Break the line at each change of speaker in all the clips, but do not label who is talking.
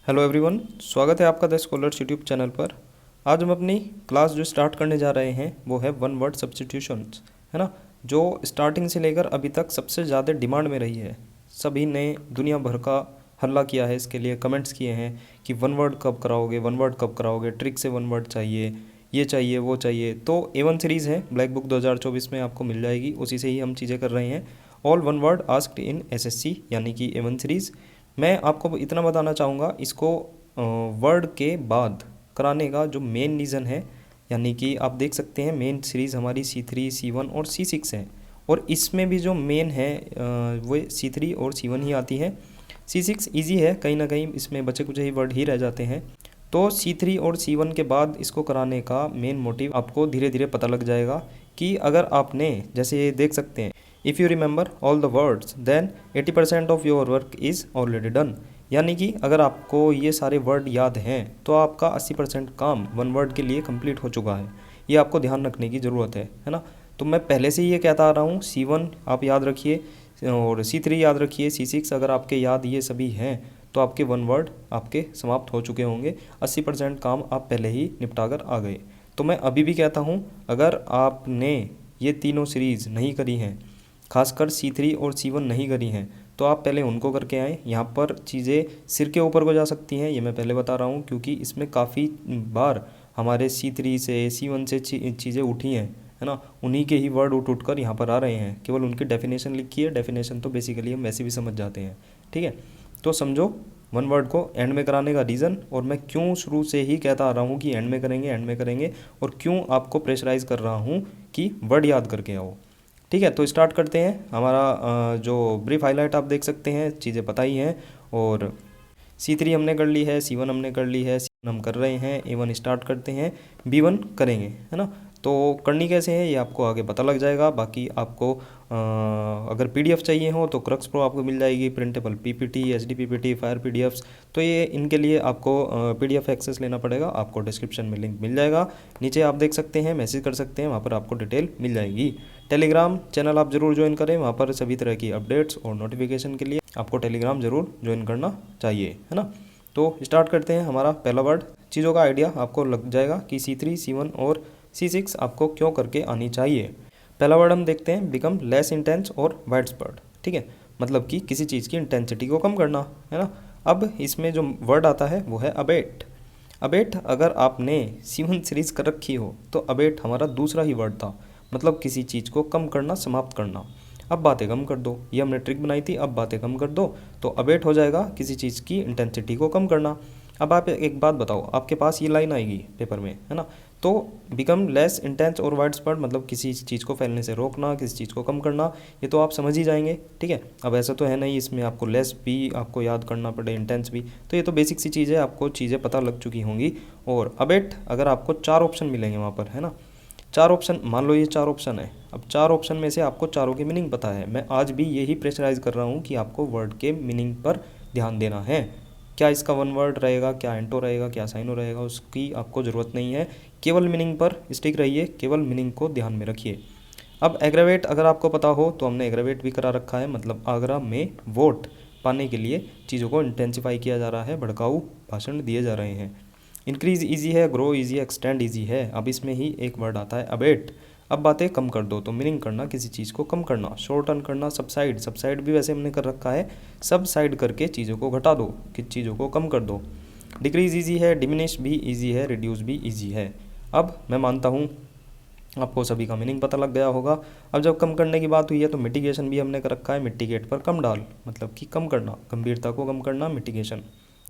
Hello everyone, स्वागत है आपका द स्कॉलर्स यूट्यूब चैनल पर। आज हम अपनी क्लास जो स्टार्ट करने जा रहे हैं वो है वन वर्ड सब्स्टिट्यूशंस, है ना। जो स्टार्टिंग से लेकर अभी तक सबसे ज़्यादा डिमांड में रही है। सभी ने दुनिया भर का हल्ला किया है, इसके लिए कमेंट्स किए हैं कि वन वर्ड कब कराओगे, वन वर्ड कब कराओगे, ट्रिक से वन वर्ड चाहिए, ये चाहिए वो चाहिए। तो A1 सीरीज़ है, ब्लैक बुक 2024 में आपको मिल जाएगी, उसी से ही हम चीज़ें कर रहे हैं। All one word asked in SSC यानी कि A1 सीरीज़। मैं आपको इतना बताना चाहूँगा, इसको वर्ड के बाद कराने का जो मेन रीज़न है, यानी कि आप देख सकते हैं मेन सीरीज़ हमारी C3, C1 और C6 है। और इसमें भी जो मेन है वो C3 और C1 ही आती है। C6 इजी है, कहीं ना कहीं इसमें बचे कुछ ही वर्ड ही रह जाते हैं। तो C3 और C1 के बाद इसको कराने का मेन मोटिव आपको धीरे धीरे पता लग जाएगा कि अगर आपने, जैसे ये देख सकते हैं, if you remember all the words then 80% of your work is already done. यानी कि अगर आपको ये सारे वर्ड याद हैं तो आपका 80% काम वन वर्ड के लिए कंप्लीट हो चुका है। ये आपको ध्यान रखने की ज़रूरत है ना। तो मैं पहले से ही ये कहता आ रहा हूँ, C1 आप याद रखिए और C3 याद रखिए, C6 अगर आपके याद ये सभी हैं तो आपके वन वर्ड आपके समाप्त हो चुके होंगे। 80% काम आप पहले ही निपटा कर आ गए। तो मैं अभी भी कहता हूँ, अगर आपने ये तीनों सीरीज़ नहीं करी हैं, खासकर C3 और C1 नहीं करी हैं, तो आप पहले उनको करके आएँ। यहाँ पर चीज़ें सिर के ऊपर को जा सकती हैं, ये मैं पहले बता रहा हूँ, क्योंकि इसमें काफ़ी बार हमारे C3 से C1 से चीज़ें उठी हैं, है ना। उन्हीं के ही वर्ड उठ कर यहाँ पर आ रहे हैं, केवल उनकी डेफिनेशन लिखी है। डेफिनेशन तो बेसिकली हम वैसे भी समझ जाते हैं, ठीक है। तो समझो वन वर्ड को एंड में कराने का रीज़न, और मैं क्यों शुरू से ही कहता आ रहा हूँ कि एंड में करेंगे, एंड में करेंगे, और क्यों आपको प्रेशराइज़ कर रहा हूँ कि वर्ड याद करके आओ। ठीक है, तो स्टार्ट करते हैं। हमारा जो ब्रीफ हाईलाइट आप देख सकते हैं, चीज़ें पता ही हैं। और C3 हमने कर ली है, C1 हमने कर ली है, C1 हम कर रहे हैं, A1 स्टार्ट करते हैं, B1 करेंगे, है ना। तो करनी कैसे है ये आपको आगे पता लग जाएगा। बाकी आपको अगर PDF चाहिए हो तो क्रक्स प्रो आपको मिल जाएगी, printable PPT, HD PPT, fire PDFs। तो ये इनके लिए आपको PDF एक्सेस लेना पड़ेगा। आपको डिस्क्रिप्शन में लिंक मिल जाएगा, नीचे आप देख सकते हैं, मैसेज कर सकते हैं, वहाँ पर आपको डिटेल मिल जाएगी। टेलीग्राम चैनल आप ज़रूर ज्वाइन करें, वहाँ पर सभी तरह की अपडेट्स और नोटिफिकेशन के लिए आपको टेलीग्राम ज़रूर ज्वाइन करना चाहिए, है ना। तो स्टार्ट करते हैं। हमारा पहला वर्ड, चीज़ों का आइडिया आपको लग जाएगा कि C3, C1 और C6 आपको क्यों करके आनी चाहिए। पहला वर्ड हम देखते हैं, बिकम लेस इंटेंस और वाइड स्प्रेड। ठीक है, मतलब कि किसी चीज़ की इंटेंसिटी को कम करना, है ना। अब इसमें जो वर्ड आता है वो है अबेट। अबेट अगर आपने C1 सीरीज़ कर रखी हो तो अबेट हमारा दूसरा ही वर्ड था, मतलब किसी चीज़ को कम करना, समाप्त करना। अब बातें कम कर दो, ये हमने ट्रिक बनाई थी, अब बातें कम कर दो तो अबेट हो जाएगा किसी चीज़ की इंटेंसिटी को कम करना। अब आप एक बात बताओ, आपके पास ये लाइन आएगी पेपर में, है ना। तो बिकम लेस इंटेंस और वाइड स्प्रेड मतलब किसी चीज़ को फैलने से रोकना, किसी चीज़ को कम करना, ये तो आप समझ ही जाएंगे, ठीक है। अब ऐसा तो है नहीं इसमें आपको लेस भी आपको याद करना पड़े, इंटेंस भी, तो ये तो बेसिक सी चीज़ है, आपको चीज़ें पता लग चुकी होंगी। और अबेट अगर आपको 4 ऑप्शन मिलेंगे वहाँ पर, है ना। 4 ऑप्शन, मान लो ये 4 ऑप्शन है। अब 4 ऑप्शन में से आपको चारों की मीनिंग पता है। मैं आज भी यही प्रेशराइज कर रहा हूँ कि आपको वर्ड के मीनिंग पर ध्यान देना है। क्या इसका वन वर्ड रहेगा, क्या एंटो रहेगा, क्या साइनो रहेगा, उसकी आपको ज़रूरत नहीं है। केवल मीनिंग पर स्टिक रहिए, केवल मीनिंग को ध्यान में रखिए। अब एग्रावेट अगर आपको पता हो तो हमने एग्रावेट भी करा रखा है, मतलब आगरा में वोट पाने के लिए चीज़ों को इंटेंसिफाई किया जा रहा है, भड़काऊ भाषण दिए जा रहे हैं। इंक्रीज़ ईजी है, ग्रो ईजी है, एक्सटेंड ईजी है। अब इसमें ही एक वर्ड आता है अबेट। अब बातें कम कर दो, तो मीनिंग करना, किसी चीज़ को कम करना, शॉर्टन करना, सबसाइड। सबसाइड भी वैसे हमने कर रखा है, सब साइड करके चीज़ों को घटा दो, किस चीज़ों को कम कर दो। डिक्रीज़ ईजी है, डिमिनिश भी ईजी है, रिड्यूस भी ईजी है। अब मैं मानता हूँ आपको सभी का मीनिंग पता लग गया होगा। अब जब कम करने की बात हुई है तो मिटिगेशन भी हमने कर रखा है, मिटिगेट पर कम डाल, मतलब कि कम करना, गंभीरता को कम करना, मिटिगेशन।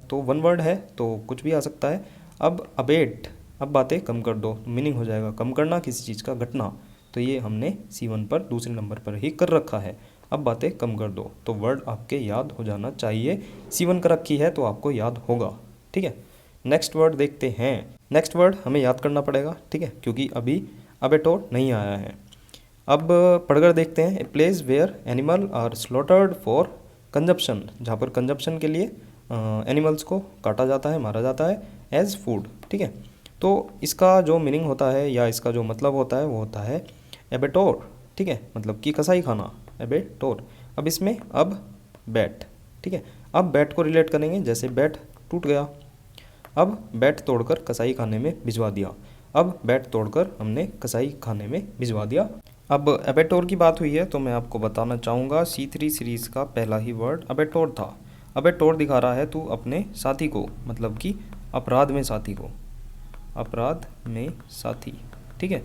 तो वन वर्ड है तो कुछ भी आ सकता है। अब अबेट, अब बातें कम कर दो, मीनिंग हो जाएगा कम करना, किसी चीज़ का घटना। तो ये हमने C1 पर दूसरे नंबर पर ही कर रखा है। अब बातें कम कर दो, तो वर्ड आपके याद हो जाना चाहिए। C1 कर रखी है तो आपको याद होगा, ठीक है। नेक्स्ट वर्ड देखते हैं। नेक्स्ट वर्ड हमें याद करना पड़ेगा, ठीक है, क्योंकि अभी अबेटोर नहीं आया है। अब पढ़कर देखते हैं, a place where animal are slaughtered for consumption, जहाँ पर कंजप्शन के लिए एनिमल्स को काटा जाता है, मारा जाता है एज फूड, ठीक है। तो इसका जो मीनिंग होता है या इसका जो मतलब होता है वो होता है एबेटोर, ठीक है, मतलब कि कसाई खाना, एबेटोर। अब इसमें अब बैट, ठीक है। अब बैट को रिलेट करेंगे, जैसे बैट टूट गया। अब बैट तोड़कर कसाई खाने में भिजवा दिया। अब बैट तोड़कर हमने कसाई खाने में भिजवा दिया। अब एबेटोर की बात हुई है तो मैं आपको बताना चाहूँगा C3 सीरीज़ का पहला ही वर्ड एबेटोर था। एबेटोर दिखा रहा है तू अपने साथी को, मतलब कि अपराध में साथी को, अपराध में साथी, ठीक है।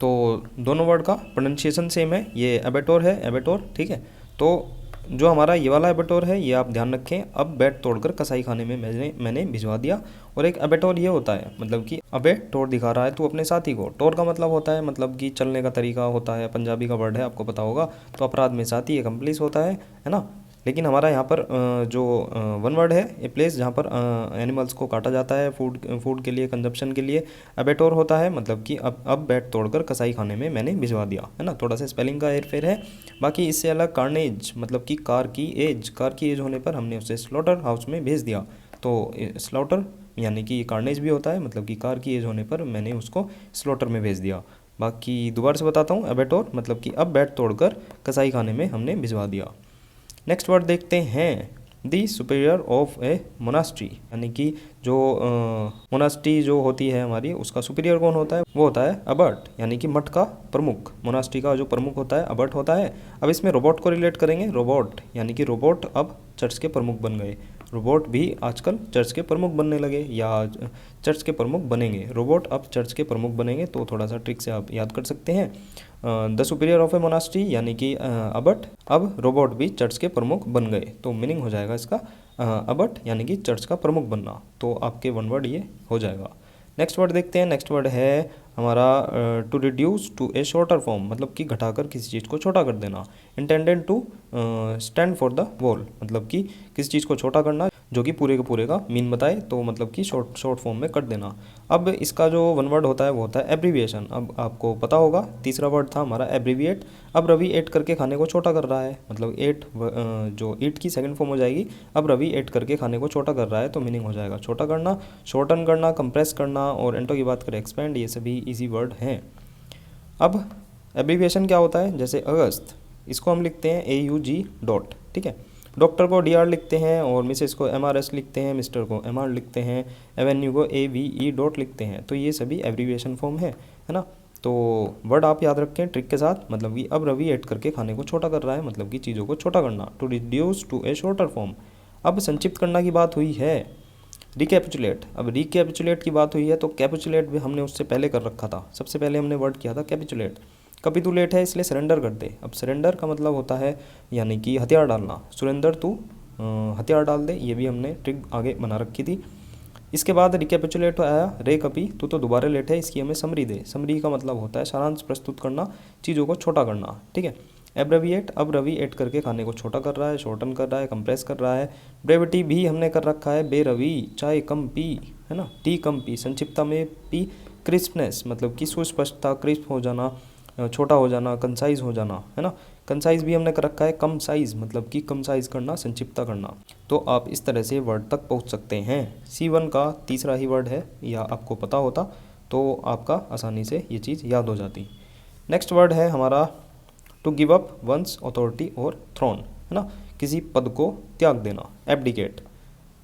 तो दोनों वर्ड का प्रोनाउंसिएशन सेम है, ये एबेटोर है, एबेटोर, ठीक है। तो जो हमारा ये वाला एबेटोर है ये आप ध्यान रखें, अब बैट तोड़कर कसाई खाने में मैंने भिजवा दिया। और एक एबेटोर ये होता है, मतलब कि अबे टोर दिखा रहा है तू अपने साथी को। टोर का मतलब होता है मतलब कि चलने का तरीका होता है, पंजाबी का वर्ड है, आपको पता होगा। तो अपराध में साथी एकम्प्लिस होता है ना। लेकिन हमारा यहाँ पर जो वन वर्ड है, ए प्लेस जहाँ पर एनिमल्स को काटा जाता है फूड के लिए, कंजप्शन के लिए, एबेटोर होता है, मतलब कि अब बैट तोड़कर कसाई खाने में मैंने भिजवा दिया, है ना। थोड़ा सा स्पेलिंग का हेरफेर है। बाकी इससे अलग कार्नेज, मतलब कि कार की एज होने पर हमने उसे स्लॉटर हाउस में भेज दिया। तो स्लॉटर यानी कि कार्नेज भी होता है, मतलब कि कार की एज होने पर मैंने उसको स्लॉटर में भेज दिया। बाकी दोबारा से बताता हूँ, एबेटोर मतलब कि अब बैट तोड़कर कसाई खाने में हमने भिजवा दिया। नेक्स्ट वर्ड देखते हैं, दी सुपीरियर ऑफ ए मोनास्ट्री, यानी कि जो मोनास्ट्री जो होती है हमारी, उसका सुपीरियर कौन होता है, वो होता है अबर्ट, यानी कि मठ का प्रमुख। मोनास्ट्री का जो प्रमुख होता है अबर्ट होता है। अब इसमें रोबोट को रिलेट करेंगे, रोबोट यानी कि रोबोट अब चर्च के प्रमुख बन गए। रोबोट भी आजकल चर्च के प्रमुख बनने लगे या चर्च के प्रमुख बनेंगे। रोबोट अब चर्च के प्रमुख बनेंगे, तो थोड़ा सा ट्रिक से आप याद कर सकते हैं। The superior of A monastery यानी कि अबट, अब रोबोट भी चर्च के प्रमुख बन गए। तो मीनिंग हो जाएगा इसका अबट यानी कि चर्च का प्रमुख बनना। तो आपके वन वर्ड ये हो जाएगा। नेक्स्ट वर्ड देखते हैं, नेक्स्ट वर्ड है हमारा to reduce to a shorter form, मतलब कि घटाकर किसी चीज़ को छोटा कर देना। Intended to stand for the whole, मतलब कि किसी चीज़ को छोटा करना जो कि पूरे का मीन बताए, तो मतलब कि शॉर्ट फॉर्म में कर देना। अब इसका जो वन वर्ड होता है वो होता है एब्रीविएशन। अब आपको पता होगा तीसरा वर्ड था हमारा एब्रीविएट। अब रवि एट करके खाने को छोटा कर रहा है, मतलब जो ईट की सेकंड फॉर्म हो जाएगी। अब रवि एट करके खाने को छोटा कर रहा है, तो मीनिंग हो जाएगा छोटा करना, शॉर्टन करना, कंप्रेस करना। और एंटो की बात करें एक्सपेंड, ये सभी इजी वर्ड हैं। अब एब्रीविएशन क्या होता है, जैसे अगस्त, इसको हम लिखते हैं AUG डॉट, ठीक है। डॉक्टर को DR लिखते हैं और मिसेस को MRS लिखते हैं, मिस्टर को MR लिखते हैं, एवेन्यू को AVE डॉट लिखते हैं। तो ये सभी एब्रीविएशन फॉर्म है ना। तो वर्ड आप याद रखें ट्रिक के साथ, मतलब कि अब रवि ऐड करके खाने को छोटा कर रहा है, मतलब कि चीज़ों को छोटा करना, to reduce to a shorter form. अब संक्षिप्त करना की बात हुई है, रिकैपिचुलेट। अब रिकैपिचुलेट की बात हुई है तो कैपिचुलेट भी हमने उससे पहले कर रखा था। सबसे पहले हमने वर्ड किया था कैपिचुलेट। कैपिटुलेट है इसलिए सरेंडर कर दे। अब सरेंडर का मतलब होता है यानी कि हथियार डालना। सुरेंदर तू हथियार डाल दे, ये भी हमने ट्रिक आगे बना रखी थी। इसके बाद रिकैपिचुलेट आया, रे कपी तू तो दोबारा लेट है, इसकी हमें समरी दे। समरी का मतलब होता है सारांश प्रस्तुत करना, चीज़ों को छोटा करना, ठीक है। एब्रेविएट, अब रवि एट करके खाने को छोटा कर रहा है, शॉर्टन कर रहा है, कंप्रेस कर रहा है। ब्रेविटी भी हमने कर रखा है, बे रवि चाय कम पी, है ना, टी कम पी, संक्षिप्तता में पी। क्रिस्पनेस मतलब कि सुस्पष्टता, क्रिस्प हो जाना, छोटा हो जाना, कंसाइज हो जाना, है ना। कंसाइज भी हमने कर रखा है, कम साइज मतलब कि कम साइज करना, संक्षिप्तता करना। तो आप इस तरह से वर्ड तक पहुंच सकते हैं। C1 का तीसरा ही वर्ड है, या आपको पता होता तो आपका आसानी से ये चीज़ याद हो जाती। नेक्स्ट वर्ड है हमारा to give up one's authority और थ्रोन, है ना, किसी पद को त्याग देना, एब्डिकेट।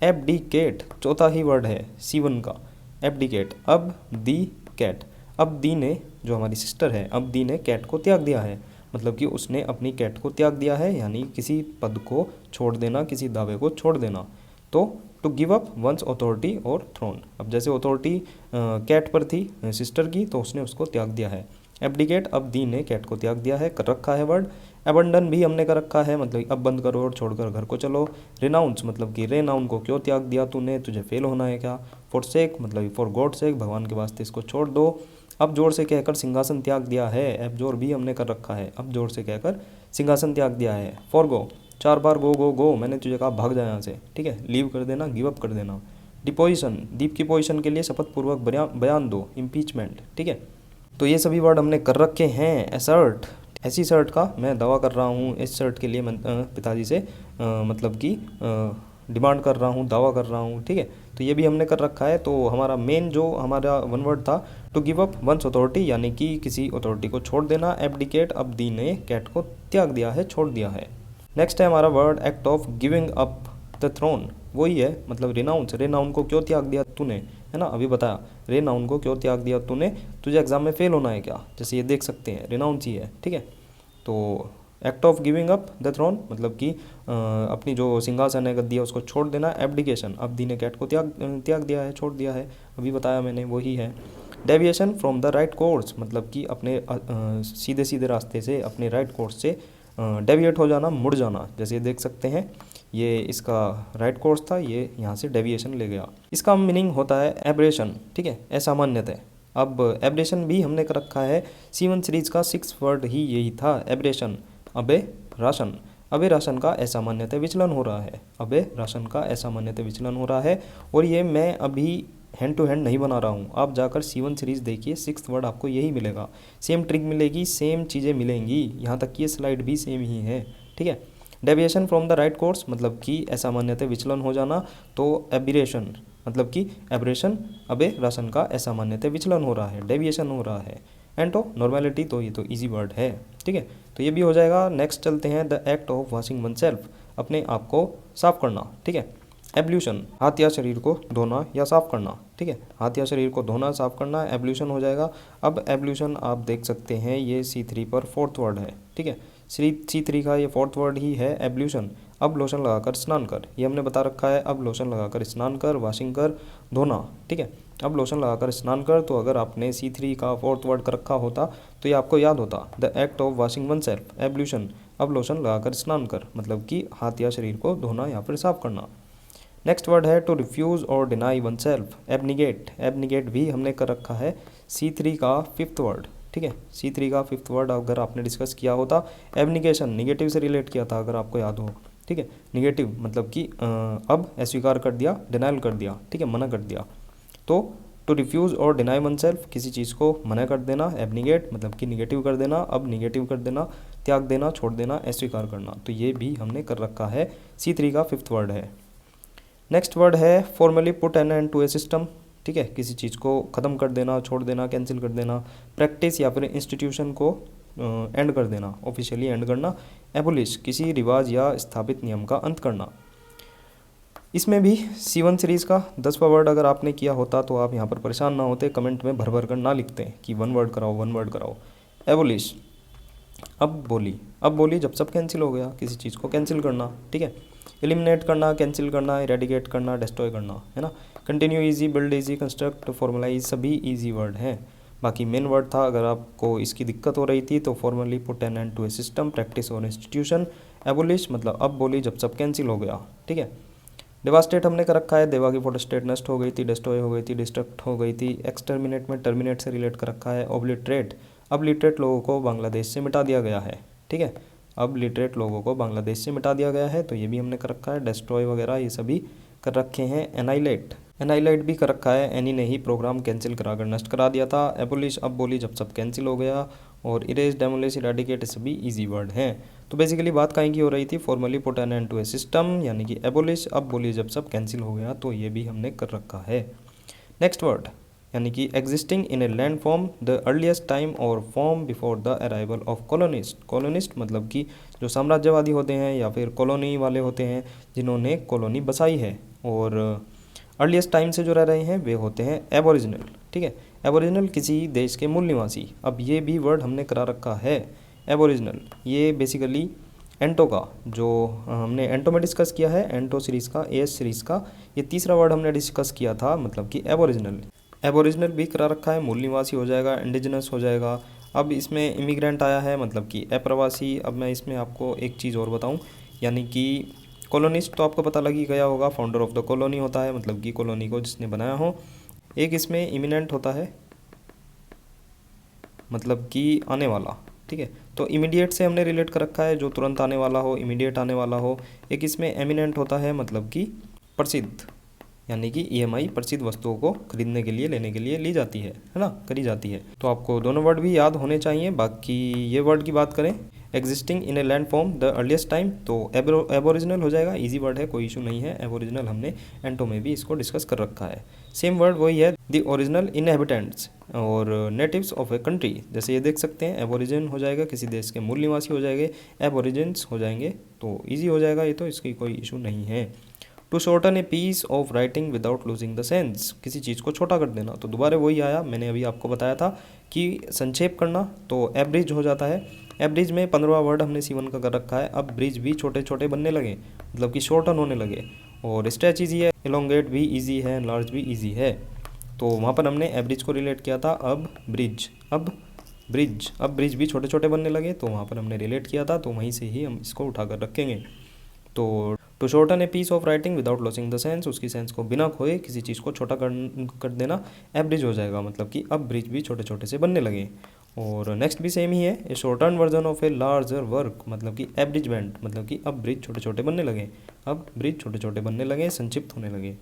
एब्डिकेट चौथा ही वर्ड है C1 का, एब्डिकेट। अब दी कैट, अब दी ने, जो हमारी सिस्टर है, अब दी ने कैट को त्याग दिया है, मतलब कि उसने अपनी कैट को त्याग दिया है, यानी किसी पद को छोड़ देना, किसी दावे को छोड़ देना। तो to give up one's authority और थ्रोन। अब जैसे अथॉरिटी कैट पर थी सिस्टर की, तो उसने उसको त्याग दिया है। एब्डिकेट, अब दी ने कैट को त्याग दिया है, कर रखा है वर्ड। एबंडन भी हमने कर रखा है, मतलब अब बंद करो और छोड़कर घर को चलो। रिनाउंस मतलब कि रेनाउन को क्यों त्याग दिया तूने, तुझे फेल होना है क्या। फॉरसेक मतलब फॉर गॉड सेक, भगवान के वास्ते इसको छोड़ दो। अब जोर से कहकर सिंहासन त्याग दिया है, अब जोर भी हमने कर रखा है, अब जोर से कहकर सिंहासन त्याग दिया है। फॉर गो, 4 बार गो गो गो, मैंने तुझे कहा भाग जाए यहाँ से, ठीक है। लीव कर देना, गिव अप कर देना। डिपोजिशन, दीप की पोजीशन के लिए शपथ पूर्वक बयान दो, इम्पीचमेंट, ठीक है। तो ये सभी वर्ड हमने कर रखे हैं। एसर्ट, ऐसी शर्ट का मैं दावा कर रहा हूँ, इस शर्ट के लिए पिताजी से मतलब कि डिमांड कर रहा हूँ, दावा कर रहा हूँ, ठीक है। तो ये भी हमने कर रखा है। तो हमारा मेन जो हमारा वन वर्ड था to give up one's authority, यानी कि किसी अथॉरिटी को छोड़ देना। एब्डिकेट, अब दी ने कैट को त्याग दिया है, छोड़ दिया है। नेक्स्ट है हमारा word act of giving up the throne, वही है, मतलब रेनाउंस, रेनाउन को क्यों त्याग दिया तूने, है ना, अभी बताया, रेनाउन को क्यों त्याग दिया तूने, तुझे एग्जाम में फेल होना है क्या, जैसे ये देख सकते हैं रेनाउंस ही है, ठीक है। तो act of giving up the throne, मतलब कि अपनी जो सिंहासन है, गद्दी है, उसको छोड़ देना, एब्डिकेशन, अब दी ने कैट को त्याग त्याग दिया है, छोड़ दिया है, अभी बताया मैंने, वही है। Deviation from the right course, मतलब कि अपने सीधे सीधे रास्ते से, अपने राइट कोर्स से डेविएट हो जाना, मुड़ जाना, जैसे देख सकते हैं ये इसका राइट कोर्स था, ये यहाँ से डेविएशन ले गया। इसका मीनिंग होता है एब्रेशन, ठीक है, असामान्यतः। अब एब्रेशन भी हमने कर रखा है, C1 सीरीज का 6 वर्ड ही यही था, एब्रेशन, अबे राशन, अबे राशन का असामान्यतः विचलन हो रहा है, अबे राशन का असामान्यतः विचलन हो रहा है। और ये मैं अभी हैंड टू हैंड नहीं बना रहा हूँ, आप जाकर C1 सीरीज़ देखिए, 6th वर्ड आपको यही मिलेगा, सेम ट्रिक मिलेगी, सेम चीज़ें मिलेंगी, यहाँ तक कि ये स्लाइड भी सेम ही है, ठीक है। Deviation from the right course, मतलब कि असामान्यतः विचलन हो जाना, तो एबिरेशन, मतलब कि एब्रेशन, अबे राशन का असामान्यतः विचलन हो रहा है, डेविएशन हो रहा है। एंटो नॉर्मेलिटी, तो ये तो इजी वर्ड है, ठीक है, तो ये भी हो जाएगा। नेक्स्ट चलते हैं, the act of washing one self, अपने आप को साफ करना, ठीक है। एब्ल्यूशन, हाथ या शरीर को धोना या साफ करना, ठीक है, हाथ या शरीर को धोना साफ करना, एब्ल्यूशन हो जाएगा। अब एब्ल्यूशन आप देख सकते हैं, ये C3 पर 4th वर्ड है, ठीक है, C3 का ये 4th वर्ड ही है, एब्ल्यूशन। अब लोशन लगाकर स्नान कर, ये हमने बता रखा है, अब लोशन लगाकर स्नान कर, वॉशिंग कर, धोना, ठीक है। अब लोशन लगाकर स्नान कर, तो अगर आपने C3 का 4th वर्ड कर रखा होता तो ये आपको याद होता, the act of washing one self, ablution, अब लोशन लगाकर स्नान कर, मतलब कि हाथ या शरीर को धोना या फिर साफ करना। नेक्स्ट वर्ड है टू रिफ्यूज़ और डिनाई वन सेल्फ, एबनिगेट, एबनिगेट भी हमने कर रखा है, C3 का 5th वर्ड, ठीक है, C3 का 5th वर्ड अगर आपने डिस्कस किया होता, एबनिगेशन निगेटिव से रिलेट किया था अगर आपको याद हो, ठीक है, निगेटिव मतलब कि अब अस्वीकार कर दिया, डिनाइल कर दिया, ठीक है, मना कर दिया। तो टू रिफ्यूज़ और डिनाई वन सेल्फ, किसी चीज़ को मना कर देना, एबनिगेट मतलब कि निगेटिव कर देना, अब निगेटिव कर देना, त्याग देना, छोड़ देना, अस्वीकार करना, तो ये भी हमने कर रखा है, C3 का 5th वर्ड है। नेक्स्ट वर्ड है formally put an end to a system, ठीक है, किसी चीज़ को ख़त्म कर देना, छोड़ देना, कैंसिल कर देना, प्रैक्टिस या फिर इंस्टीट्यूशन को एंड कर देना, ऑफिशियली एंड करना। एबोलिश, किसी रिवाज या स्थापित नियम का अंत करना। इसमें भी C1 सीरीज़ का 10वां वर्ड अगर आपने किया होता तो आप यहाँ पर परेशान ना होते, कमेंट में भर भर कर ना लिखते कि 1 वर्ड कराओ 1 वर्ड कराओ। एबोलिश, अब बोली जब सब कैंसिल हो गया, किसी चीज़ को कैंसिल करना, ठीक है। एलिमिनेट करना, कैंसिल करना, इरेडिकेट करना, डिस्ट्रॉय करना, है ना। Continue easy, build easy, construct, formalise, सभी ईजी वर्ड हैं। बाकी मेन वर्ड था, अगर आपको इसकी दिक्कत हो रही थी तो formally put an end to a system, practice और इंस्टीट्यूशन। एबोलिश मतलब अब बोली जब सब कैंसिल हो गया, ठीक है। डेवास्टेट हमने कर रखा है, देवा की फोटोस्टेट नष्ट हो गई थी, डिस्ट्रॉय हो गई थी, डिस्ट्रक्ट हो गई थी। एक्सटर्मिनेट में टर्मिनेट से रिलेट कर रखा है। ओब्लिटरेट, अब लिटरेट लोगों को बांग्लादेश से मिटा दिया गया है, ठीक है, अब लिटरेट लोगों को बांग्लादेश से मिटा दिया गया है, तो ये भी हमने कर रखा है। डिस्ट्रॉय वगैरह ये सभी कर रखे हैं। एनाइलेट भी कर रखा है, एनी ने ही प्रोग्राम कैंसिल कराकर नष्ट करा दिया था। एबोलिश, अब बोली जब सब कैंसिल हो गया। और इरेज, डेमोलिश, इरेडिकेट सभी इजी वर्ड हैं। तो बेसिकली बात कहीं की हो रही थी, formally put an end to a system यानी कि एबोलिश, अब बोली जब सब कैंसिल हो गया, तो ये भी हमने कर रखा है। नेक्स्ट वर्ड यानी कि existing in a land form the earliest time or form before the arrival of colonist. Colonist मतलब कि जो साम्राज्यवादी होते हैं या फिर कॉलोनी वाले होते हैं जिन्होंने कॉलोनी बसाई है, और अर्लीस्ट टाइम से जो रह रहे हैं वे होते हैं एबोरिजिनल, ठीक है। एबोरिजिनल किसी देश के मूल निवासी, अब ये भी वर्ड हमने करा रखा है एबोरिजिनल। ये बेसिकली एंटो का, जो हमने एंटो में डिस्कस किया है, एंटो सीरीज़ का, AS सीरीज़ का ये तीसरा वर्ड हमने डिस्कस किया था, मतलब कि एबोरिजिनल। एबोरिजिनल भी करा रखा है, मूल निवासी हो जाएगा, इंडिजिनस हो जाएगा। अब इसमें इमिग्रेंट आया है, मतलब कि अप्रवासी। अब मैं इसमें आपको एक चीज़ और बताऊं, यानी कि कॉलोनिस्ट तो आपको पता लग ही गया होगा, फाउंडर ऑफ द कॉलोनी होता है, मतलब कि कॉलोनी को जिसने बनाया हो। एक इसमें इमिनेंट होता है, मतलब कि आने वाला, ठीक है, तो इमीडिएट से हमने रिलेट कर रखा है, जो तुरंत आने वाला हो, इमीडिएट आने वाला हो। एक इसमें एमिनेंट होता है, मतलब कि प्रसिद्ध, यानी कि EMI प्रसिद्ध वस्तुओं को खरीदने के लिए, लेने के लिए ली जाती है ना, करी जाती है। तो आपको दोनों वर्ड भी याद होने चाहिए। बाकी ये वर्ड की बात करें, existing in a land form the earliest time, तो एबोरिजिनल हो जाएगा, इजी वर्ड है, कोई इशू नहीं है। एबोरिजिनल हमने एंटो में भी इसको डिस्कस कर रखा है। सेम वर्ड वही है, द ओरिजिनल इनहेबिटेंट्स और नेटिव्स ऑफ ए कंट्री। जैसे ये देख सकते हैं, एबोरिजिन हो जाएगा, किसी देश के मूल निवासी हो जाएंगे, एबोरिजिन्स हो जाएंगे, तो ईजी हो जाएगा ये, तो इसकी कोई इशू नहीं है। To shorten a piece of writing without losing the sense, किसी चीज़ को छोटा कर देना। तो दोबारा वही आया, मैंने अभी आपको बताया था कि संक्षेप करना तो एवरेज हो जाता है। एवरेज में 15वां वर्ड हमने C1 का कर रखा है। अब ब्रिज भी छोटे छोटे बनने लगे, मतलब कि शॉर्टन होने लगे। और स्ट्रेच ईजी है, एलोंगेट भी ईजी है, लार्ज भी ईजी है। तो वहाँ पर हमने एवरेज को रिलेट किया था। अब ब्रिज भी छोटे छोटे बनने लगे, तो वहाँ पर हमने रिलेट किया था, तो वहीं से ही हम इसको उठाकर रखेंगे। तो to shorten a piece of writing without losing the sense, उसकी सेंस को बिना खोए किसी चीज़ को छोटा कर देना एवरेज हो जाएगा, मतलब कि अब ब्रिज भी छोटे छोटे से बनने लगे। और नेक्स्ट भी सेम ही है, a shorten version of a larger work, मतलब कि एवरेज वेंट, मतलब कि अब ब्रिज छोटे छोटे बनने लगे, अब ब्रिज छोटे छोटे बनने लगे, संक्षिप्त होने लगे।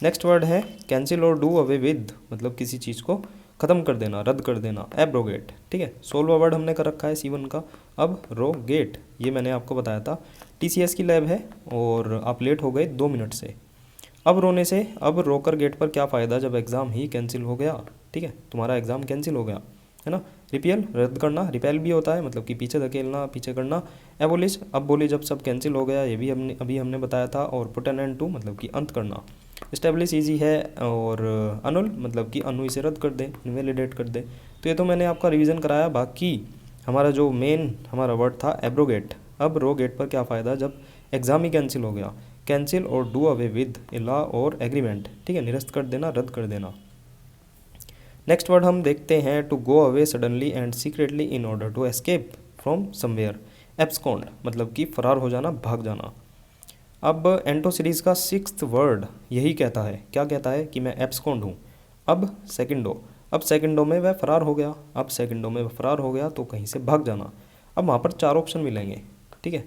नेक्स्ट वर्ड है कैंसिल और डू अवे विद, मतलब किसी चीज़ को ख़त्म कर देना, रद्द कर देना, एब्रोगेट। ठीक है, 16वां वर्ड हमने कर रखा है C1 का। अब रोगेट, ये मैंने आपको बताया था, TCS की लैब है और आप लेट हो गए 2 मिनट से। अब रोने से, अब रोकर गेट पर क्या फ़ायदा जब एग्ज़ाम ही कैंसिल हो गया। ठीक है, तुम्हारा एग्ज़ाम कैंसिल हो गया, है ना। रिपेल, रद्द करना, रिपेल भी होता है, मतलब कि पीछे धकेलना, पीछे करना। एबोलिश, अब बोली जब सब कैंसिल हो गया, ये भी हमने बताया था। और पुट एन एंड टू, मतलब कि अंत करना। इस्टेब्लिश ईजी है, और अनुल, मतलब कि अनु इसे रद्द कर दे, इनवैलिडेट कर दे। तो ये तो मैंने आपका रिवीजन कराया। बाकी हमारा जो मेन हमारा वर्ड था एब्रोगेट। अब रोगेट पर क्या फ़ायदा जब एग्ज़ाम ही कैंसिल हो गया। कैंसिल और do away with a law और एग्रीमेंट। ठीक है, निरस्त कर देना, रद्द कर देना। नेक्स्ट वर्ड हम देखते हैं, to go away suddenly and secretly in order to escape from somewhere. Abscond, मतलब कि फरार हो जाना, भाग जाना। अब एंटो सीरीज़ का 6th वर्ड यही कहता है, क्या कहता है कि मैं एब्सकॉन्ड हूँ। अब सेकंडो में वह फरार हो गया। अब सेकंडो में वह फरार हो गया तो कहीं से भाग जाना। अब वहाँ पर 4 ऑप्शन मिलेंगे। ठीक है,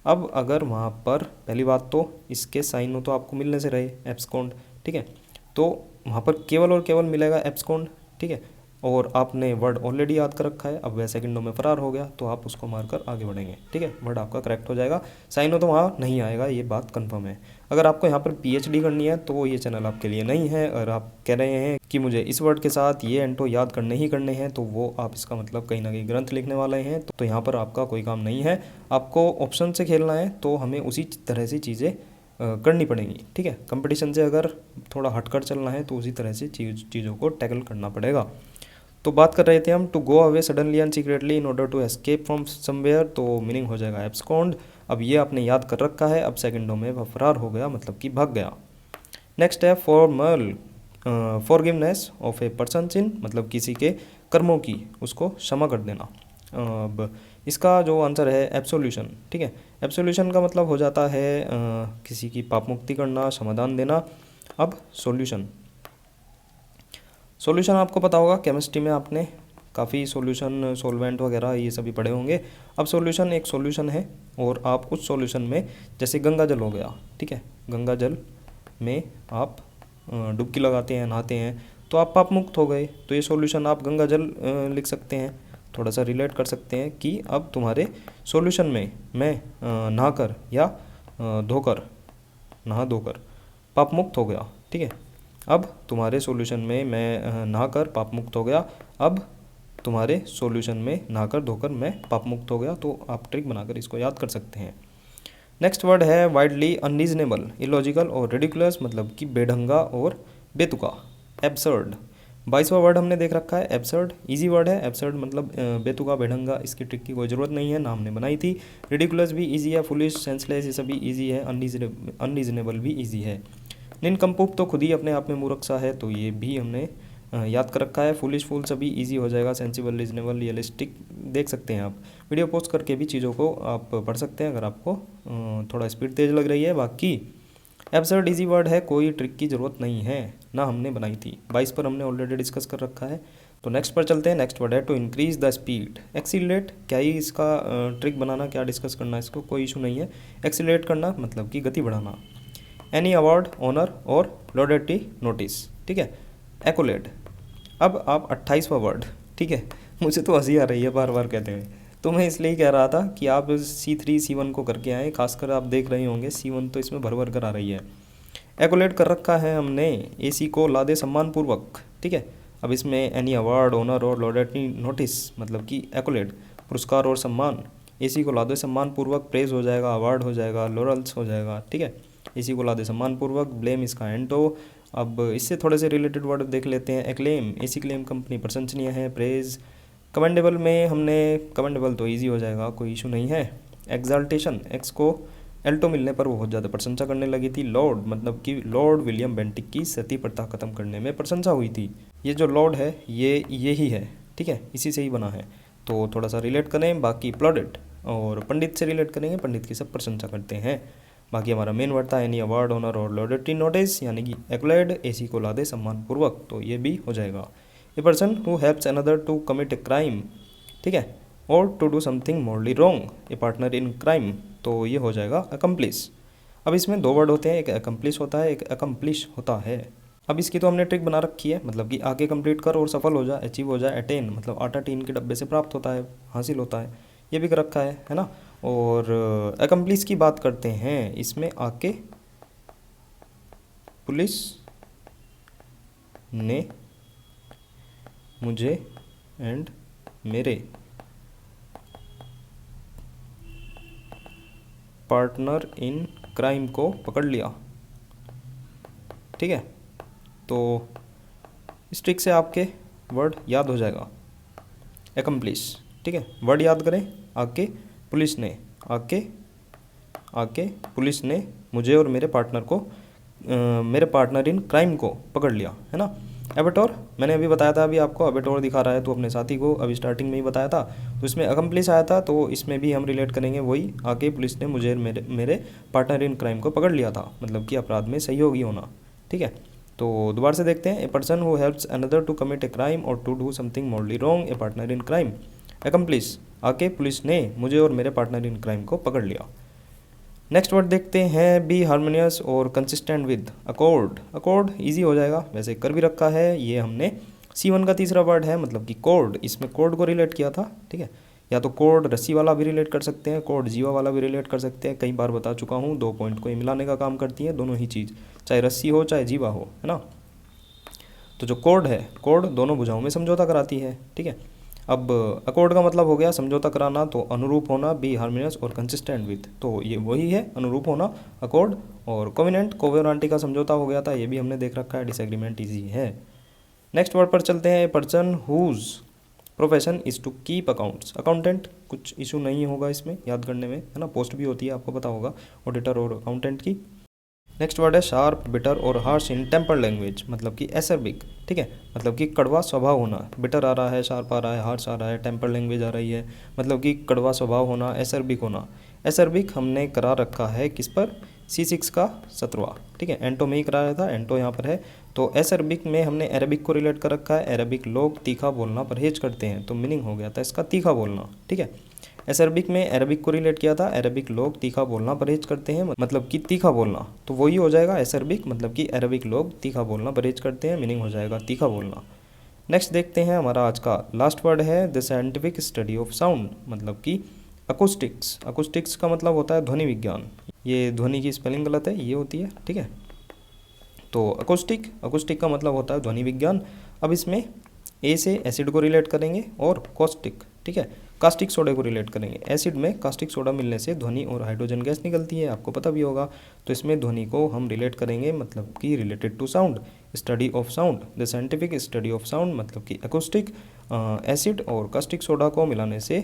अब अगर वहाँ पर पहली बात तो इसके साइन तो आपको मिलने से रहे एब्सकॉन्ड। ठीक है, तो वहाँ पर केवल और केवल मिलेगा एब्सकॉन्ड। ठीक है, और आपने वर्ड ऑलरेडी याद कर रखा है। अब वह सेकंडों में फरार हो गया तो आप उसको मारकर आगे बढ़ेंगे। ठीक है, वर्ड आपका करेक्ट हो जाएगा। साइनो तो वहाँ नहीं आएगा, ये बात कंफर्म है। अगर आपको यहाँ पर PhD करनी है तो ये चैनल आपके लिए नहीं है। और आप कह रहे हैं कि मुझे इस वर्ड के साथ ये एंटो याद करने ही करने हैं, तो वो आप इसका मतलब कहीं ना कहीं ग्रंथ लिखने वाले हैं, तो यहाँ पर आपका कोई काम नहीं है। आपको ऑप्शन से खेलना है, तो हमें उसी तरह से चीज़ें करनी पड़ेंगी। ठीक है, कंपटीशन से अगर थोड़ा हटकर चलना है तो उसी तरह से चीज़ों को टैकल करना पड़ेगा। तो बात कर रहे थे हम, to go away suddenly and secretly in order to escape from somewhere, तो मीनिंग हो जाएगा एब्सकॉन्ड। अब ये आपने याद कर रखा है। अब सेकंडों में वह फरार हो गया, मतलब कि भाग गया। नेक्स्ट है formal forgiveness of a person sin, मतलब किसी के कर्मों की उसको क्षमा कर देना। अब इसका जो आंसर है एब्सोल्यूशन। ठीक है, एब्सोल्यूशन का मतलब हो जाता है किसी की पाप मुक्ति करना, समाधान देना। अब सॉल्यूशन आपको पता होगा, केमिस्ट्री में आपने काफ़ी सॉल्यूशन, सॉल्वेंट वगैरह ये सभी पढ़े होंगे। अब सॉल्यूशन एक सॉल्यूशन है, और आप उस सॉल्यूशन में, जैसे गंगा जल हो गया। ठीक है, गंगा जल में आप डुबकी लगाते हैं, नहाते हैं, तो आप पाप मुक्त हो गए। तो ये सॉल्यूशन आप गंगा जल लिख सकते हैं। थोड़ा सा रिलेट कर सकते हैं कि अब तुम्हारे सॉल्यूशन में मैं नहाकर या नहा धोकर पाप मुक्त हो गया। ठीक है, अब तुम्हारे सॉल्यूशन में मैं नहाकर पाप मुक्त हो गया। अब तुम्हारे सॉल्यूशन में नहाकर धोकर मैं पाप मुक्त हो गया। तो आप ट्रिक बनाकर इसको याद कर सकते हैं। नेक्स्ट वर्ड है वाइडली अनरीजनेबल, इलॉजिकल और रेडिकुलस, मतलब कि बेढंगा और बेतुका, एब्सर्ड। 22वां वर्ड हमने देख रखा है एब्सर्ड। इजी वर्ड है एब्सर्ड, मतलब बेतुका, बेढंगा, इसकी ट्रिक की कोई ज़रूरत नहीं है, ना हमने बनाई थी। रेडिकुलस भी इजी है, फुलिश, सेंसलेस, ये सभी इजी है। अनरीजनेबल भी इजी है। निनकम्पूप तो खुद ही अपने आप में मूर्ख सा है, तो ये भी हमने याद कर रखा है। फुलिश, फूल सभी इजी हो जाएगा। सेंसिबल, रीजनेबल, रियलिस्टिक देख सकते हैं आप। वीडियो पोस्ट करके भी चीज़ों को आप पढ़ सकते हैं अगर आपको थोड़ा स्पीड तेज़ लग रही है। बाकी एब्सर्ड इजी वर्ड है, कोई ट्रिक की ज़रूरत नहीं है, ना हमने बनाई थी। 22 पर हमने ऑलरेडी डिस्कस कर रखा है। तो नेक्स्ट पर चलते हैं। नेक्स्ट वर्ड है to increase the speed, accelerate. क्या ही इसका ट्रिक बनाना, क्या डिस्कस करना, इसको कोई इशू नहीं है। एक्सीलरेट करना मतलब कि गति बढ़ाना। एनी अवार्ड, ऑनर और लॉयल्टी नोटिस। ठीक है, एक्कोलेड। अब आप 28वां वर्ड। ठीक है, मुझे तो हंसी आ रही है बार बार कहते हुए, तो मैं इसलिए ही कह रहा था कि आप C3 C1 को करके आएँ। खासकर आप देख रहे होंगे C1 तो इसमें भर कर आ रही है। एक्कोलेड कर रखा है हमने, AC को लादे सम्मानपूर्वक। ठीक है, अब इसमें एनी अवार्ड, ऑनर और लॉयल्टी नोटिस, मतलब कि एक्कोलेड पुरस्कार और सम्मान। AC को लादे सम्मानपूर्वक, प्रेज हो जाएगा, अवार्ड हो जाएगा, लॉरल्स हो जाएगा। ठीक है, एसी को ला दे सम्मानपूर्वक, ब्लेम इसका एंटो। अब इससे थोड़े से रिलेटेड वर्ड देख लेते हैं। एक्लेम, एसी क्लेम कंपनी प्रशंसनीय है। प्रेज, कमेंडेबल में हमने कमेंडेबल तो ईजी हो जाएगा, कोई इशू नहीं है। एग्जाल्टेशन, एक्स को एल्टो मिलने पर वो बहुत ज़्यादा प्रशंसा करने लगी थी। लॉर्ड, मतलब कि लॉर्ड विलियम बेंटिक की सती प्रथा खत्म करने में प्रशंसा हुई थी। ये जो लॉर्ड है ये ही है, ठीक है, इसी से ही बना है, तो थोड़ा सा रिलेट करें। बाकी प्लॉडेड और पंडित से रिलेट करेंगे, पंडित की सब प्रशंसा करते हैं। बाकी हमारा मेन वर्ड था एनी अवार्ड, ऑनर और लॉयल्टी नोटिस, यानी कि एक्लेड, एसी को ला दे सम्मानपूर्वक, तो ये भी हो जाएगा। A person who helps another to commit a crime, ठीक है, और to do something morally wrong, a partner in crime, तो ये हो जाएगा अकम्प्लिस। अब इसमें दो वर्ड होते हैं, एक अकम्प्लिस होता है, एक अकम्प्लिश होता है। अब इसकी तो हमने ट्रिक बना रखी है, मतलब कि आगे कंप्लीट कर और सफल हो जाए, अचीव हो जाए। अटेन मतलब आटा टीन के डब्बे से प्राप्त होता है, हासिल होता है, ये भी कर रखा है ना। और अकम्प्लिस की बात करते हैं, इसमें आके पुलिस ने मुझे एंड मेरे पार्टनर इन क्राइम को पकड़ लिया, ठीक है। तो इस ट्रिक से आपके वर्ड याद हो जाएगा, एकम्प्लिश, ठीक है। वर्ड याद करें, आके पुलिस ने, आके पुलिस ने मुझे और मेरे पार्टनर को मेरे पार्टनर इन क्राइम को पकड़ लिया, है ना। एबेटोर मैंने अभी बताया था, अभी आपको एबेटोर दिखा रहा है तो अपने साथी को अभी स्टार्टिंग में ही बताया था, तो इसमें अकम्प्लिस आया था, तो इसमें भी हम रिलेट करेंगे वही, आके पुलिस ने मुझे मेरे पार्टनर इन क्राइम को पकड़ लिया था, मतलब कि अपराध में सहयोगी होना, ठीक है। तो दोबारा से देखते हैं, a person who helps another to commit a crime or to do something morally wrong, a partner in crime. Accomplice, आके पुलिस ने मुझे और मेरे पार्टनर इन क्राइम को पकड़ लिया। नेक्स्ट वर्ड देखते हैं, बी हार्मोनियस और consistent with, accord. Accord easy हो जाएगा, वैसे कर भी रखा है, ये हमने C1 का तीसरा वर्ड है, मतलब कि कोड, इसमें कोड को रिलेट किया था, ठीक है। या तो कोड रस्सी वाला भी रिलेट कर सकते हैं, कोड जीवा वाला भी रिलेट कर सकते हैं, कई बार बता चुका हूँ, दो पॉइंट को मिलाने का काम करती है दोनों ही चीज़, चाहे रस्सी हो चाहे जीवा हो, है ना। तो जो कोड है, कोड दोनों भुजाओं में समझौता कराती है, ठीक है। अब अकॉर्ड का मतलब हो गया समझौता कराना, तो अनुरूप होना, बी हार्मोनियस और कंसिस्टेंट विद, तो ये वही है अनुरूप होना, अकॉर्ड। और कोवेनेंट, कोवेनांटी का समझौता हो गया था, ये भी हमने देख रखा है, डिसएग्रीमेंट ईजी है। नेक्स्ट वर्ड पर चलते हैं, person whose profession is to keep accounts. Accountant, कुछ इशू नहीं होगा इसमें याद करने में, है ना, पोस्ट भी होती है आपको पता होगा, ऑडिटर और अकाउंटेंट की। नेक्स्ट वर्ड है शार्प, बिटर और हार्श इन टेम्पर लैंग्वेज, मतलब कि एसरबिक, ठीक है, मतलब कि कड़वा स्वभाव होना। बिटर आ रहा है, शार्प आ रहा है, हार्श आ रहा है, टेम्पर लैंग्वेज आ रही है, मतलब कि कड़वा स्वभाव होना, एसरबिक होना। एसरबिक हमने करा रखा है किस पर, C6 का 17वां, ठीक है, एंटो में ही कराया था, एंटो यहाँ पर है। तो एसरबिक में हमने अरबिक को रिलेट कर रखा है, अरबिक लोग तीखा बोलना परहेज करते हैं, तो मीनिंग हो गया था इसका तीखा बोलना, ठीक है। एसरबिक में अरबिक को रिलेट किया था, अरबिक लोग तीखा बोलना परहेज करते हैं, मतलब कि तीखा बोलना, तो वही हो जाएगा एसरबिक, मतलब कि अरबिक लोग तीखा बोलना परहेज करते हैं, मीनिंग हो जाएगा तीखा बोलना। नेक्स्ट देखते हैं, हमारा आज का लास्ट वर्ड है the scientific study of sound, मतलब कि अकोस्टिक्स। अकोस्टिक्स का मतलब होता है ध्वनि विज्ञान, ये ध्वनि की स्पेलिंग गलत है, ये होती है, ठीक है। तो अकोस्टिक का मतलब होता है ध्वनि विज्ञान। अब इसमें ए से एसिड को रिलेट करेंगे और कॉस्टिक, ठीक है, कास्टिक सोडा को रिलेट करेंगे। एसिड में कास्टिक सोडा मिलने से ध्वनि और हाइड्रोजन गैस निकलती है, आपको पता भी होगा, तो इसमें ध्वनि को हम रिलेट करेंगे, मतलब कि related to sound, study of sound, the scientific study of sound, मतलब कि अकोस्टिक, एसिड और कास्टिक सोडा को मिलाने से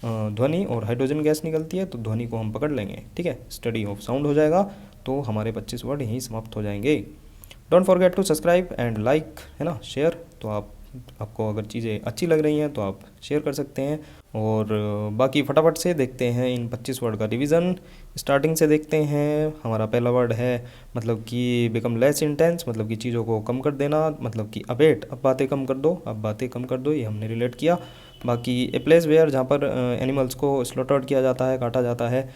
ध्वनि और हाइड्रोजन गैस निकलती है, तो ध्वनि को हम पकड़ लेंगे, ठीक है, स्टडी ऑफ साउंड हो जाएगा। तो हमारे 25 वर्ड यहीं समाप्त हो जाएंगे। Don't forget to subscribe and like, है ना, शेयर। तो आपको अगर चीज़ें अच्छी लग रही हैं तो आप शेयर कर सकते हैं। और बाकी फटाफट से देखते हैं इन 25 वर्ड का रिवीजन। स्टार्टिंग से देखते हैं, हमारा पहला वर्ड है मतलब कि बिकम लेस इंटेंस, मतलब कि चीज़ों को कम कर देना, मतलब कि अबेट, अब बातें कम कर दो, अब बातें कम कर दो, ये हमने रिलेट किया। बाकी ए प्लेस वेयर, जहाँ पर एनिमल्स को स्लॉटर्ड किया जाता है, काटा जाता है।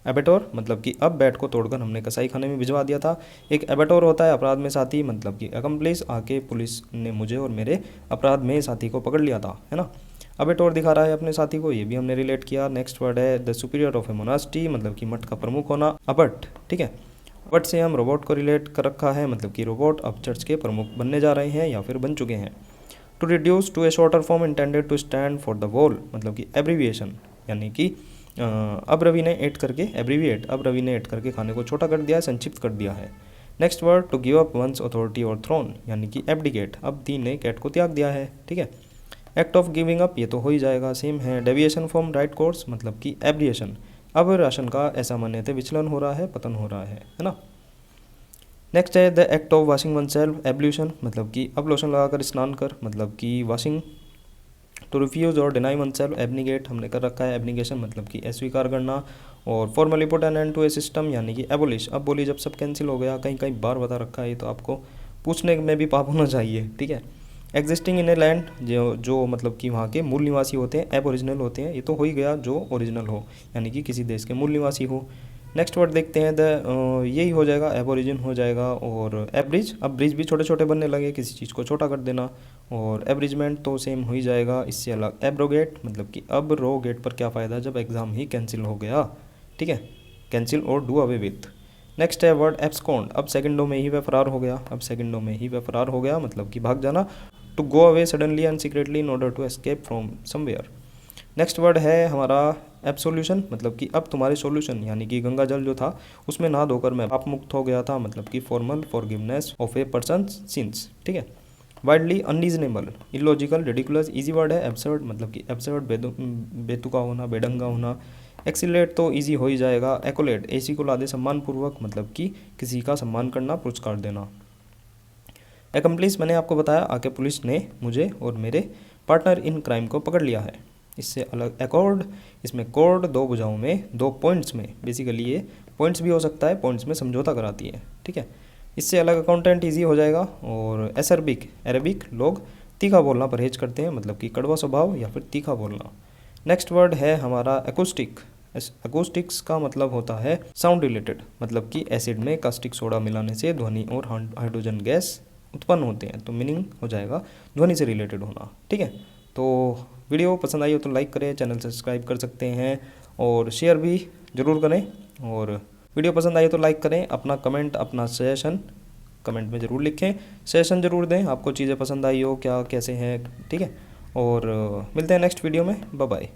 एबेटोर, मतलब कि अब बैट को तोड़कर हमने कसाई खाने में भिजवा दिया था। एक एबेटोर होता है अपराध में साथी, मतलब कि अकम्प्लिस, आके पुलिस ने मुझे और मेरे अपराध में साथी को पकड़ लिया था, है ना। एबेटोर दिखा रहा है अपने साथी को, ये भी हमने रिलेट किया। नेक्स्ट वर्ड है the superior of A monastery, मतलब कि मठ का प्रमुख होना। अबट, ठीक है, अबट से हम रोबोट को रिलेट कर रखा है, मतलब कि रोबोट अब चर्च के प्रमुख बनने जा रहे हैं या फिर बन चुके हैं। To reduce to a shorter form intended to stand for the wall, मतलब कि एब्रीविएशन, यानी कि अब रवि ने एट करके एब्रीविएट, अब रवि ने एट करके खाने को छोटा कर दिया है, संक्षिप्त कर दिया है। Next word to give up one's authority और थ्रोन, यानी कि एब्डिकेट, अब दी ने कैट को त्याग दिया है, ठीक है। एक्ट ऑफ गिविंग अप, ये तो हो ही जाएगा, सेम है। डेविएशन फ्रॉम राइट कोर्स, मतलब कि एब्रिएशन, अब राशन का ऐसा मान्यता विचलन हो रहा है, पतन हो रहा है ना। नेक्स्ट है the act of washing one self, ablution, मतलब कि अब लोशन लगाकर स्नान कर, मतलब कि वॉशिंग। टू रिफ्यूज़ और डिनाई वन सेल्फ, एब्निगेट, हमने कर रखा है एब्निगेशन, मतलब कि अस्वीकार करना। और formally put an end to a system, यानी कि एबोलिश, अब बोली जब सब कैंसिल हो गया, कहीं कहीं बार बता रखा है, तो आपको पूछने में भी पाप होना चाहिए, ठीक है। एग्जिस्टिंग इन ए लैंड, जो मतलब कि वहाँ के मूल निवासी होते हैं, एबोरिजिनल होते हैं, ये तो हो ही गया जो ओरिजिनल हो, यानी कि किसी देश के मूल निवासी हो। नेक्स्ट वर्ड देखते हैं यही हो जाएगा, एबोरिजिन हो जाएगा। और एब्रिज, अब ब्रिज भी छोटे छोटे बनने लगे, किसी चीज़ को छोटा कर देना। और एब्रिजमेंट तो सेम हो ही जाएगा, इससे अलग एब्रोगेट, मतलब कि अब रोगेट पर क्या फ़ायदा जब एग्ज़ाम ही कैंसिल हो गया, ठीक है, कैंसिल और डू अवे विथ। नेक्स्ट है वर्ड एब्सकॉन्ड, अब सेकंडों में ही वह फरार हो गया, अब सेकंडों में ही वह फरार हो गया, मतलब कि भाग जाना। To go away suddenly and secretly in order to escape from somewhere. Next word है हमारा एब्सोल्यूशन, मतलब कि अब तुम्हारे सॉल्यूशन, यानी कि गंगा जल जो था उसमें नहा धोकर मैं पाप मुक्त हो गया था, मतलब कि formal forgiveness of a person since, ठीक है। Widely unreasonable, illogical, ridiculous, easy word है एब्सर्ड, मतलब कि एब्सर्ड बेतुका होना, बेढंगा होना। एक्सीलेट तो इजी हो ही जाएगा। एकोलेट, एसी को लादे सम्मानपूर्वक, मतलब कि किसी का सम्मान करना, पुरस्कार देना। एकम्प्लिस, मैंने आपको बताया आके पुलिस ने मुझे और मेरे पार्टनर इन क्राइम को पकड़ लिया है। इससे अलग एकॉर्ड, इसमें कॉर्ड दो भुजाओं में, दो पॉइंट्स में, बेसिकली ये पॉइंट्स भी हो सकता है, पॉइंट्स में समझौता कराती है, ठीक है। इससे अलग अकाउंटेंट ईजी हो जाएगा। और एसरबिक, अरेबिक, लोग तीखा बोलना परहेज करते हैं, मतलब कि कड़वा स्वभाव या फिर तीखा बोलना। नेक्स्ट वर्ड है हमारा एकूस्टिक, एकूस्टिक्स का मतलब होता है साउंड रिलेटेड, मतलब कि एसिड में कास्टिक सोडा मिलाने से ध्वनि और हाइड्रोजन गैस उत्पन्न होते हैं, तो मीनिंग हो जाएगा ध्वनि से रिलेटेड होना, ठीक है। तो वीडियो पसंद आई हो तो लाइक करें, चैनल सब्सक्राइब कर सकते हैं और शेयर भी ज़रूर करें। और वीडियो पसंद आई हो तो लाइक करें, अपना कमेंट, अपना सजेशन कमेंट में ज़रूर लिखें, सजेशन ज़रूर दें, आपको चीज़ें पसंद आई हो क्या कैसे हैं, ठीक है। और मिलते हैं नेक्स्ट वीडियो में, बाय बाय।